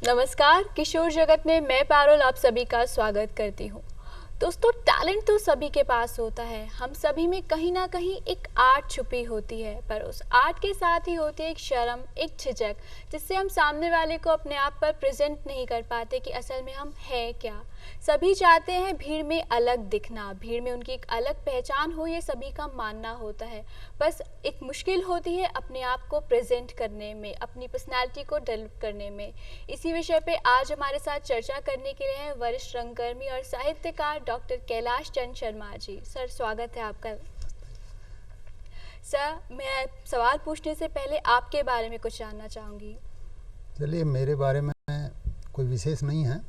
नमस्कार, किशोर जगत में मैं पारुल आप सभी का स्वागत करती हूँ। दोस्तों, टैलेंट तो सभी के पास होता है। हम सभी में कहीं ना कहीं एक आर्ट छुपी होती है, पर उस आर्ट के साथ ही होती है एक शर्म, एक झिझक, जिससे हम सामने वाले को अपने आप पर प्रेजेंट नहीं कर पाते कि असल में हम है क्या। सभी चाहते हैं भीड़ में अलग दिखना, भीड़ में उनकी एक अलग पहचान हो, ये सभी का मानना होता है। बस एक मुश्किल होती है अपने आप को प्रेजेंट करने में, अपनी पर्सनालिटी को डेवलप करने में। इसी विषय पे आज हमारे साथ चर्चा करने के लिए हैं वरिष्ठ रंगकर्मी और साहित्यकार डॉक्टर कैलाश चंद शर्मा जी। सर, स्वागत है आपका। सर, मैं सवाल पूछने से पहले आपके बारे में कुछ जानना चाहूँगी। चलिए, मेरे बारे में कोई विशेष नहीं है।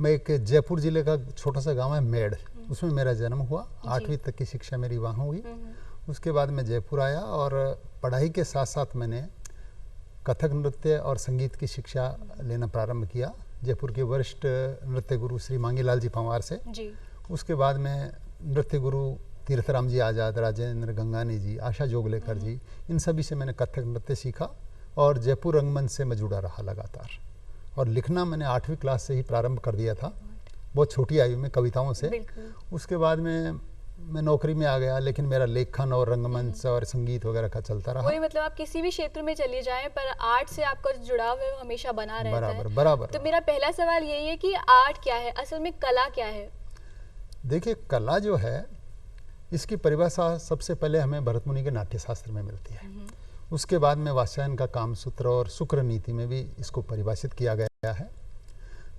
मैं एक जयपुर ज़िले का छोटा सा गांव है मेड़, उसमें मेरा जन्म हुआ। 8वीं तक की शिक्षा मेरी वहाँ हुई। उसके बाद मैं जयपुर आया और पढ़ाई के साथ साथ मैंने कथक नृत्य और संगीत की शिक्षा लेना प्रारंभ किया जयपुर के वरिष्ठ नृत्य गुरु श्री मांगीलाल जी पंवार से जी। उसके बाद में नृत्य गुरु तीर्थराम जी आज़ाद, राजेंद्र गंगानी जी, आशा जोगलेकर जी, इन सभी से मैंने कथक नृत्य सीखा और जयपुर रंगमंच से मैं जुड़ा रहा लगातार। और लिखना मैंने 8वीं क्लास से ही प्रारंभ कर दिया था, बहुत छोटी आयु में, कविताओं से। उसके बाद में मैं नौकरी में आ गया, लेकिन मेरा लेखन और रंगमंच और संगीत वगैरह का चलता रहा। वही, मतलब आप किसी भी क्षेत्र में चले जाएं, पर आर्ट से आपका जुड़ाव है हमेशा बना रहता है। बराबर। तो मेरा पहला सवाल यही है कि आर्ट क्या है, असल में कला क्या है? देखिए, कला जो है, इसकी परिभाषा सबसे पहले हमें भरत मुनि के नाट्यशास्त्र में मिलती है। उसके बाद में वात्स्यायन का कामसूत्र और शुक्र नीति में भी इसको परिभाषित किया गया है।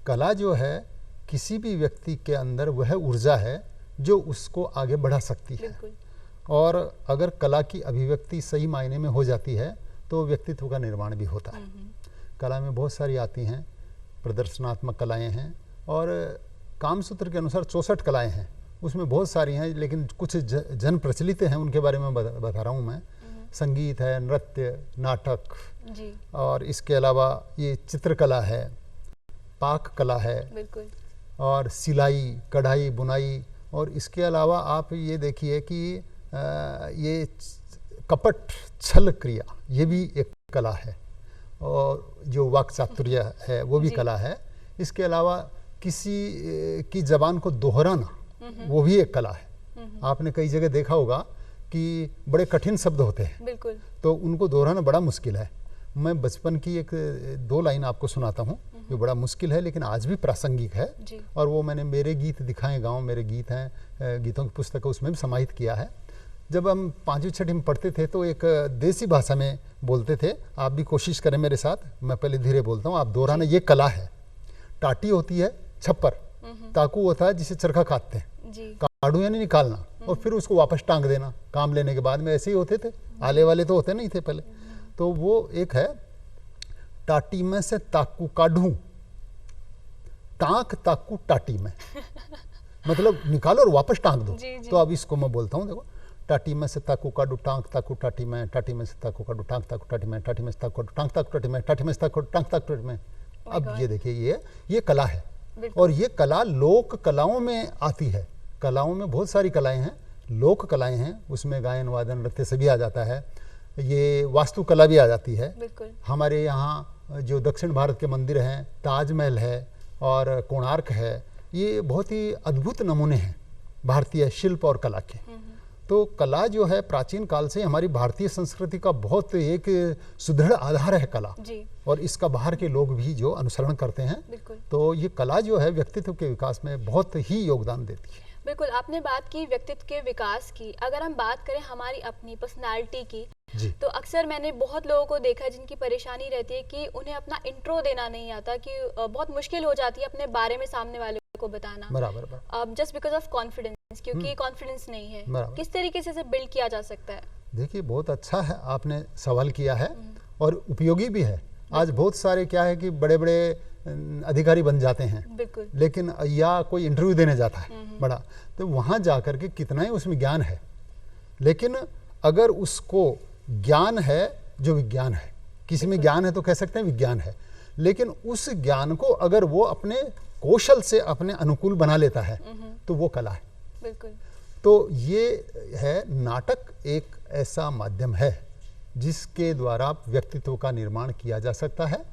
कला जो है, किसी भी व्यक्ति के अंदर वह ऊर्जा है जो उसको आगे बढ़ा सकती है। और अगर कला की अभिव्यक्ति सही मायने में हो जाती है तो व्यक्तित्व का निर्माण भी होता है। कला में बहुत सारी आती हैं, प्रदर्शनात्मक कलाएं हैं और कामसूत्र के अनुसार 64 कलाएं हैं। उसमें बहुत सारी हैं, लेकिन कुछ जन प्रचलित हैं, उनके बारे में बता रहा हूँ मैं। संगीत है, नृत्य, नाटक जी। और इसके अलावा ये चित्रकला है, पाक कला है, और सिलाई, कढ़ाई, बुनाई। और इसके अलावा आप ये देखिए कि ये कपट, छल क्रिया, ये भी एक कला है। और जो वाक् चातुर्य है वो भी कला है। इसके अलावा किसी की जबान को दोहराना, वो भी एक कला है। आपने कई जगह देखा होगा कि बड़े कठिन शब्द होते हैं, तो उनको दोहराना बड़ा मुश्किल है। मैं बचपन की एक 2 लाइन आपको सुनाता हूँ जो बड़ा मुश्किल है, लेकिन आज भी प्रासंगिक है। और वो मैंने मेरे गीत दिखाए गाँव, मेरे गीत हैं, गीतों की पुस्तक है, उसमें भी समाहित किया है। जब हम 5वीं 6वीं में पढ़ते थे तो एक देसी भाषा में बोलते थे। आप भी कोशिश करें मेरे साथ, मैं पहले धीरे बोलता हूँ, आप दोहराना। ये कला है। टाटी होती है छप्पर, ताकू होता है जिसे चरखा काटते हैं, काढ़ू यानी निकालना, और फिर उसको वापस टांग देना काम लेने के बाद में। ऐसे ही होते थे, आले वाले तो होते नहीं थे पहले। तो वो एक है, टाटी में से ताकू काढ़ू, टांक ताकू टाटी में मतलब निकालो और वापस टांग दो। तो अब इसको मैं बोलता हूँ, देखो, टाटी में से ताकू काढ़ू, टांक ताकू टाटी में, टाटी में से ताकू काढ़ू, टांक ताकू टाटी में, टाटी में से ताकू काढ़ू, टांक ताकू टाटी में, टाटी में से ताकू टांक ताकू टाटी में। अब ये देखिए, ये कला है। और ये कला लोक कलाओं में आती है। कलाओं में बहुत सारी कलाएं हैं, लोक कलाएं हैं, उसमें गायन, वादन, नृत्य सभी आ जाता है। ये वास्तुकला भी आ जाती है। हमारे यहाँ जो दक्षिण भारत के मंदिर हैं, ताजमहल है और कोणार्क है, ये बहुत ही अद्भुत नमूने हैं भारतीय शिल्प और कला के। तो कला जो है, प्राचीन काल से हमारी भारतीय संस्कृति का बहुत एक सुदृढ़ आधार है कला जी। और इसका बाहर के लोग भी जो अनुसरण करते हैं, तो ये कला जो है व्यक्तित्व के विकास में बहुत ही योगदान देती है। बिल्कुल, आपने बात की व्यक्तित्व के विकास की। अगर हम बात करें हमारी अपनी पर्सनालिटी की, तो अक्सर मैंने बहुत लोगों को देखा है जिनकी परेशानी रहती है कि उन्हें अपना इंट्रो देना नहीं आता, कि बहुत मुश्किल हो जाती है अपने बारे में सामने वाले को बताना। बराबर। जस्ट बिकॉज ऑफ कॉन्फिडेंस, क्योंकि कॉन्फिडेंस नहीं है। किस तरीके से बिल्ड किया जा सकता है? देखिए, बहुत अच्छा है आपने सवाल किया है और उपयोगी भी है। आज बहुत सारे क्या है कि बड़े बड़े अधिकारी बन जाते हैं, लेकिन या कोई इंटरव्यू देने जाता है बड़ा, तो वहाँ जाकर के कितना ही उसमें ज्ञान है, लेकिन अगर उसको ज्ञान है जो विज्ञान है, किसी में ज्ञान है तो कह सकते हैं विज्ञान है, लेकिन उस ज्ञान को अगर वो अपने कौशल से अपने अनुकूल बना लेता है तो वो कला है। बिल्कुल। तो ये है, नाटक एक ऐसा माध्यम है जिसके द्वारा व्यक्तित्व का निर्माण किया जा सकता है।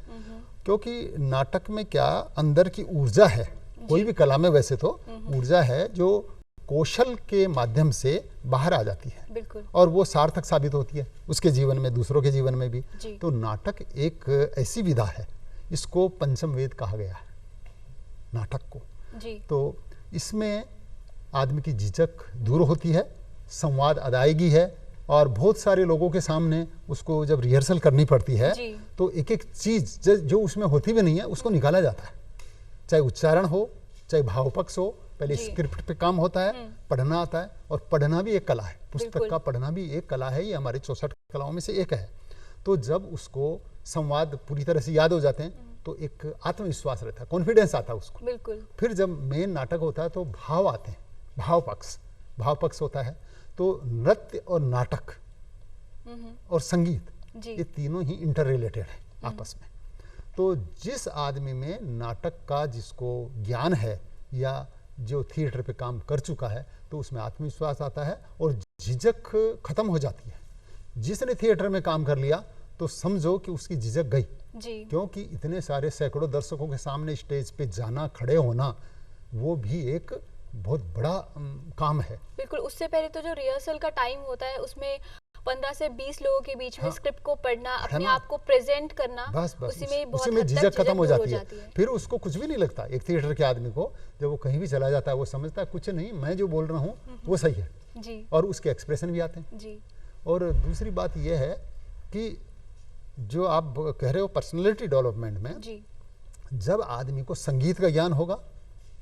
क्योंकि नाटक में क्या अंदर की ऊर्जा है, कोई भी कला में वैसे तो ऊर्जा है जो कौशल के माध्यम से बाहर आ जाती है, बिल्कुल, और वो सार्थक साबित होती है उसके जीवन में, दूसरों के जीवन में भी। जी। तो नाटक एक ऐसी विधा है, इसको पंचम वेद कहा गया है नाटक को। जी, तो इसमें आदमी की झिझक दूर होती है, संवाद अदायगी है, और बहुत सारे लोगों के सामने उसको जब रिहर्सल करनी पड़ती है जी। तो एक एक चीज जो उसमें होती भी नहीं है उसको निकाला जाता है, चाहे उच्चारण हो, चाहे भावपक्ष हो। पहले जी। स्क्रिप्ट पे काम होता है, पढ़ना आता है, और पढ़ना भी एक कला है, पुस्तक बिल्कुल। का पढ़ना भी एक कला है, ये हमारी 64 कलाओं में से एक है। तो जब उसको संवाद पूरी तरह से याद हो जाते हैं तो एक आत्मविश्वास रहता है, कॉन्फिडेंस आता है उसको। बिल्कुल, फिर जब मेन नाटक होता है तो भाव आते हैं, भाव पक्ष होता है। तो नृत्य और नाटक और संगीत, जी। ये तीनों ही इंटर रिलेटेड है आपस में। तो जिस आदमी में नाटक का जिसको ज्ञान है या जो थिएटर पे काम कर चुका है तो उसमें आत्मविश्वास आता है और झिझक खत्म हो जाती है। जिसने थिएटर में काम कर लिया तो समझो कि उसकी झिझक गई, जी, क्योंकि इतने सारे सैकड़ों दर्शकों के सामने स्टेज पे जाना, खड़े होना, वो भी एक बहुत बड़ा काम है। बिल्कुल। उससे पहले तो जो रिहर्सल का टाइम होता है उसमें 15 से 20 लोगों के बीच में हाँ, स्क्रिप्ट को पढ़ना, अपने ना? आप को प्रेजेंट करना, बस उसी में बहुत उसी में हद तक झिझक खत्म हो दूर जाती है। फिर उसको कुछ भी नहीं लगता। एक थिएटर के आदमी को जब वो कहीं भी चला जाता है वो समझता है कुछ नहीं, मैं जो बोल रहा हूँ वो सही है, जी, और उसके एक्सप्रेशन भी आते हैं। जी, और दूसरी बात यह है कि जो आप कह रहे हो पर्सनैलिटी डेवलपमेंट में, जी, जब आदमी को संगीत का ज्ञान होगा,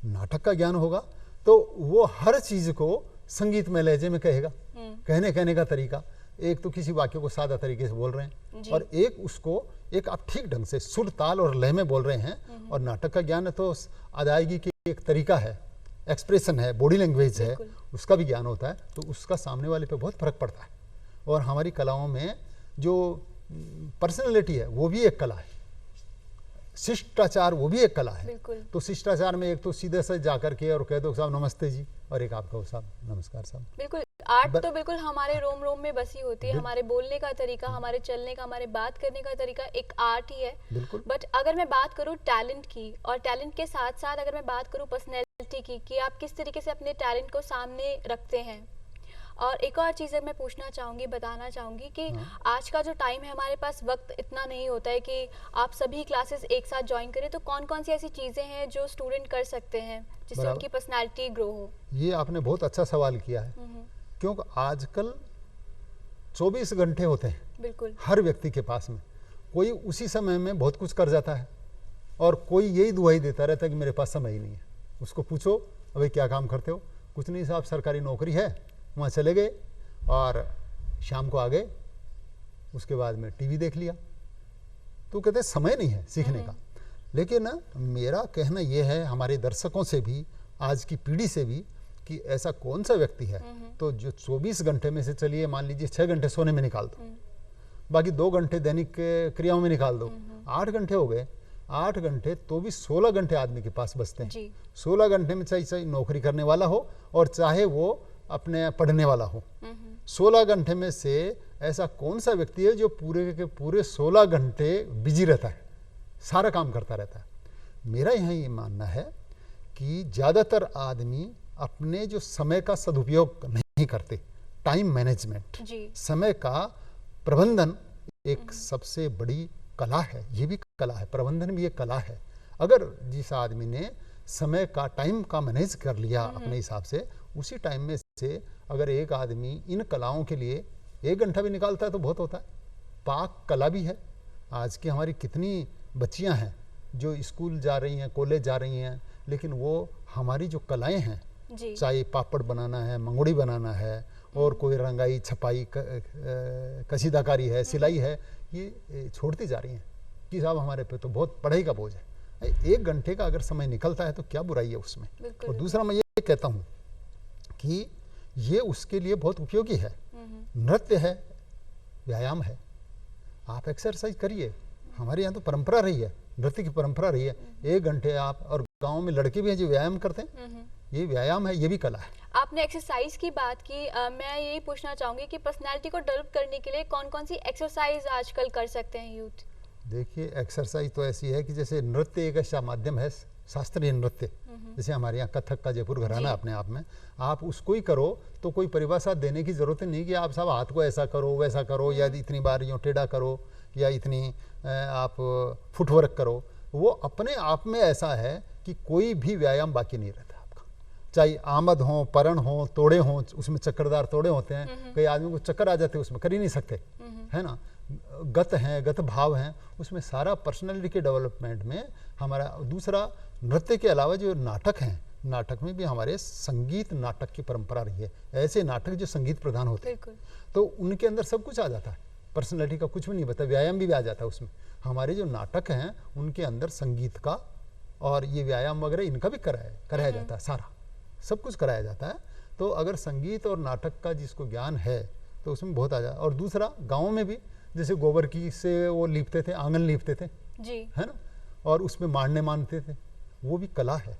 नाटक का ज्ञान होगा, तो वो हर चीज को संगीत में लहजे में कहेगा। कहने का तरीका, एक तो किसी वाक्य को सादा तरीके से बोल रहे हैं, जी। और एक उसको एक आप ठीक ढंग से सुर, ताल और लय में बोल रहे हैं। और नाटक का ज्ञान तो अदायगी की एक तरीका है, एक्सप्रेशन है, बॉडी लैंग्वेज है, बिल्कुल। उसका भी ज्ञान होता है। तो उसका सामने वाले पे बहुत फर्क पड़ता है। और हमारी कलाओं में जो पर्सनैलिटी है वो भी एक कला है, शिष्टाचार वो भी एक कला है। बिल्कुल, तो शिष्टाचार में एक तो सीधे से जाकर के और कह दो साहब नमस्ते जी, और एक आप कहो साहब नमस्कार साहब। बिल्कुल। आर्ट तो बिल्कुल हमारे रोम रोम में बसी होती है। हमारे बोलने का तरीका, हमारे चलने का, हमारे बात करने का तरीका एक आर्ट ही है। बिल्कुल। बट अगर मैं बात करूँ टैलेंट की, और टैलेंट के साथ साथ अगर मैं बात करूँ पर्सनैलिटी की, कि आप किस तरीके से अपने टैलेंट को सामने रखते हैं। और एक और चीज़ मैं पूछना चाहूँगी, बताना चाहूँगी कि आज का जो टाइम है, हमारे पास वक्त इतना नहीं होता है कि आप सभी क्लासेस एक साथ ज्वाइन करें। तो कौन कौन सी ऐसी चीज़ें हैं जो स्टूडेंट कर सकते हैं जिससे बराबर। उनकी पर्सनैलिटी ग्रो हो? ये आपने बहुत अच्छा सवाल किया है, क्योंकि आजकल 24 घंटे होते हैं बिल्कुल, हर व्यक्ति के पास में। कोई उसी समय में बहुत कुछ कर जाता है, और कोई यही दुहाई देता रहता है कि मेरे पास समय ही नहीं है। उसको पूछो अभी क्या काम करते हो? कुछ नहीं साहब, सरकारी नौकरी है, वहाँ चले गए और शाम को आ गए, उसके बाद में टीवी देख लिया। तो कहते हैं समय नहीं है सीखने का। लेकिन मेरा कहना यह है हमारे दर्शकों से भी, आज की पीढ़ी से भी, कि ऐसा कौन सा व्यक्ति है तो जो 24 घंटे में से, चलिए मान लीजिए 6 घंटे सोने में निकाल दो, बाकी 2 घंटे दैनिक क्रियाओं में निकाल दो, 8 घंटे हो गए। 8 घंटे तो भी 16 घंटे आदमी के पास बचते हैं। जी, 16 घंटे में चाहे नौकरी करने वाला हो और चाहे वो अपने पढ़ने वाला हो, 16 घंटे में से ऐसा कौन सा व्यक्ति है जो पूरे के पूरे 16 घंटे बिजी रहता है, सारा काम करता रहता है? मेरा यहाँ ये मानना है कि ज़्यादातर आदमी अपने जो समय का सदुपयोग नहीं करते। टाइम मैनेजमेंट, जी, समय का प्रबंधन एक सबसे बड़ी कला है। ये भी कला है, प्रबंधन भी एक कला है। अगर जिस आदमी ने समय का, टाइम का मैनेज कर लिया अपने हिसाब से, उसी टाइम में से अगर एक आदमी इन कलाओं के लिए 1 घंटा भी निकालता है तो बहुत होता है। पाक कला भी है। आज की हमारी कितनी बच्चियां हैं जो स्कूल जा रही हैं, कॉलेज जा रही हैं, लेकिन वो हमारी जो कलाएं हैं, जी, चाहे पापड़ बनाना है, मंगोड़ी बनाना है, और कोई रंगाई, छपाई, कसीदाकारी है, सिलाई है, ये छोड़ती जा रही हैं कि साहब हमारे पे तो बहुत पढ़ाई का बोझ है। 1 घंटे का अगर समय निकलता है तो क्या बुराई है उसमें? बिल्कुल। और दूसरा मैं ये कहता हूँ कि ये उसके लिए बहुत उपयोगी है। नृत्य है, व्यायाम है, आप एक्सरसाइज करिए। हमारे यहाँ तो परंपरा रही है, नृत्य की परंपरा रही है। 1 घंटे आप, और गांव में लड़के भी हैं जो व्यायाम करते हैं, ये व्यायाम है, ये भी कला है। आपने एक्सरसाइज की बात की, मैं यही पूछना चाहूंगी कि पर्सनालिटी को डेवलप करने के लिए कौन कौन सी एक्सरसाइज आजकल कर सकते हैं यूथ? देखिए एक्सरसाइज तो ऐसी है कि जैसे नृत्य एक ऐसा माध्यम है, शास्त्रीय नृत्य, जैसे हमारे यहाँ कथक का जयपुर घराना अपने आप में, आप उसको ही करो तो कोई परिभाषा देने की जरूरत नहीं कि आप सब हाथ को ऐसा करो वैसा करो, या इतनी बार यूँ टेढ़ा करो, या इतनी आप फुटवर्क करो। वो अपने आप में ऐसा है कि कोई भी व्यायाम बाकी नहीं रहता आपका, चाहे आमद हो, परण हो, तोड़े हों, उसमें चक्करदार तोड़े होते हैं, कई आदमी को चक्कर आ जाते हैं, उसमें कर ही नहीं सकते, है ना। गत हैं, गत भाव हैं, उसमें सारा पर्सनालिटी के डेवलपमेंट में हमारा। दूसरा, नृत्य के अलावा जो नाटक हैं, नाटक में भी हमारे संगीत नाटक की परंपरा रही है, ऐसे नाटक जो संगीत प्रधान होते हैं, तो उनके अंदर सब कुछ आ जाता है, पर्सनालिटी का कुछ भी नहीं बता, व्यायाम भी आ जाता है उसमें। हमारे जो नाटक हैं उनके अंदर संगीत का और ये व्यायाम वगैरह इनका भी कराया जाता है, सारा सब कुछ कराया जाता है। तो अगर संगीत और नाटक का जिसको ज्ञान है तो उसमें बहुत आ जाता है। और दूसरा, गाँव में भी जैसे गोबर की से वो लीपते थे, आंगन लीपते थे जी, है ना, और उसमें मानते थे, वो भी कला है।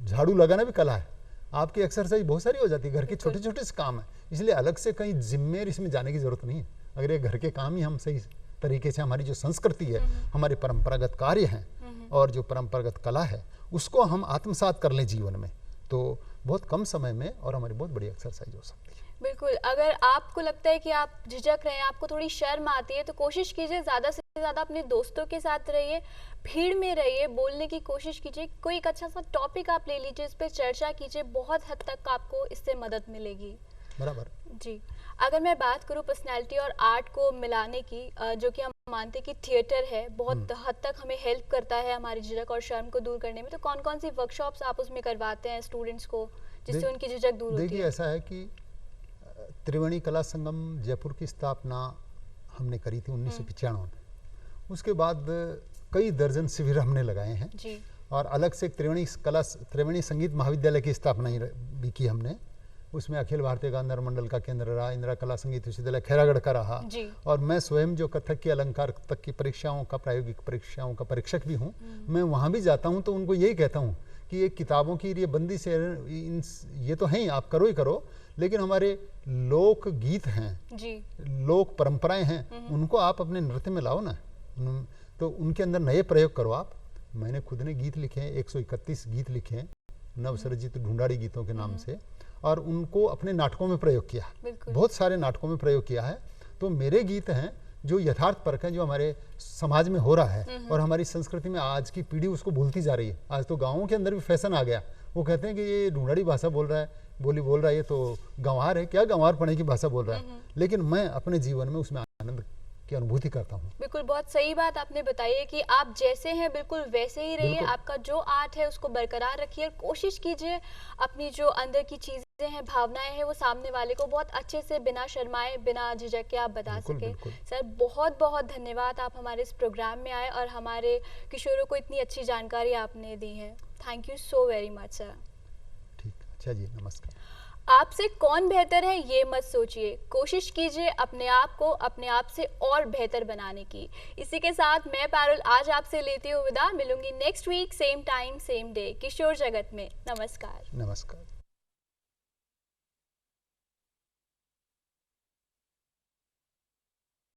झाड़ू लगाना भी कला है। आपकी एक्सरसाइज बहुत सारी हो जाती है, घर के छोटे छोटे से काम है, इसलिए अलग से कहीं जिम्मेदारी इसमें जाने की जरूरत नहीं है। अगर ये घर के काम ही हम सही तरीके से, हमारी जो संस्कृति है, हमारे परंपरागत कार्य हैं और जो परंपरागत कला है, उसको हम आत्मसात कर लें जीवन में, तो बहुत कम समय में और हमारी बहुत बड़ी एक्सरसाइज हो सकती है। बिल्कुल। अगर आपको लगता है कि आप झिझक रहे हैं, आपको थोड़ी शर्म आती है, तो कोशिश कीजिए ज़्यादा से ज़्यादा अपने दोस्तों के साथ रहिए, भीड़ में रहिए, बोलने की कोशिश कीजिए, कोई एक अच्छा सा टॉपिक आप ले लीजिए, इस पर चर्चा कीजिए, बहुत हद तक आपको इससे मदद मिलेगी। बराबर जी। अगर मैं बात करूं पर्सनैलिटी और आर्ट को मिलाने की, जो कि हम मानते हैं कि थिएटर है, बहुत हद तक हमें हेल्प करता है हमारी झिझक और शर्म को दूर करने में, तो कौन कौन सी वर्कशॉप्स आप उसमें करवाते हैं स्टूडेंट्स को, जिससे उनकी झिझक दूर होती है? देखिए ऐसा है कि त्रिवेणी कला संगम जयपुर की स्थापना हमने करी थी 1995 में। उसके बाद कई दर्जन शिविर हमने लगाए हैं जी। और अलग से त्रिवेणी संगीत महाविद्यालय की स्थापना भी की हमने। उसमें अखिल भारतीय गांधार मंडल का केंद्र रहा, इंदिरा कला संगीत विश्वविद्यालय खैरागढ़ का रहा, और मैं स्वयं जो कथक की अलंकार तक की परीक्षाओं का, प्रायोगिक परीक्षाओं का परीक्षक भी हूँ। मैं वहाँ भी जाता हूँ तो उनको यही कहता हूँ कि ये किताबों की ये बंदी से ये तो हैं ही, आप करो ही करो, लेकिन हमारे लोक गीत हैं जी, लोक परंपराएं हैं, उनको आप अपने नृत्य में लाओ ना, तो उनके अंदर नए प्रयोग करो आप। मैंने खुद ने गीत लिखे हैं, 131 गीत लिखे हैं नवसर्जित ढूंढाड़ी गीतों के नाम से, और उनको अपने नाटकों में प्रयोग किया, बहुत सारे नाटकों में प्रयोग किया है। तो मेरे गीत हैं जो यथार्थ परक है, जो हमारे समाज में हो रहा है और हमारी संस्कृति में आज की पीढ़ी उसको भूलती जा रही है। आज तो गाँवों के अंदर भी फैशन आ गया, वो कहते हैं कि ये ढूंढाड़ी भाषा बोल रहा है, बोल रहा है, ये तो गंवार है, क्या गंवार पने की भाषा बोल रहा है। लेकिन मैं अपने जीवन में उसमें आनंद की अनुभूति करता हूँ। बिल्कुल, बहुत सही बात आपने बताई है कि आप जैसे हैं बिल्कुल वैसे ही रहिए, आपका जो आर्ट है उसको बरकरार रखिए, कोशिश कीजिए अपनी जो अंदर की चीजें हैं, भावनाएं हैं, वो सामने वाले को बहुत अच्छे से, बिना शर्माए, बिना झिझक के आप बता सके। सर बहुत बहुत धन्यवाद, आप हमारे इस प्रोग्राम में आए और हमारे किशोरों को इतनी अच्छी जानकारी आपने दी है। Thank you so very much sir. ठीक, अच्छा जी, नमस्कार। आपसे कौन बेहतर है ये मत सोचिए, कोशिश कीजिए अपने आप को अपने आप से और बेहतर बनाने की। इसी के साथ मैं पारुल आज आपसे लेती हूँ विदा, मिलूंगी next week same time same day Kishor Jagat में। नमस्कार। नमस्कार।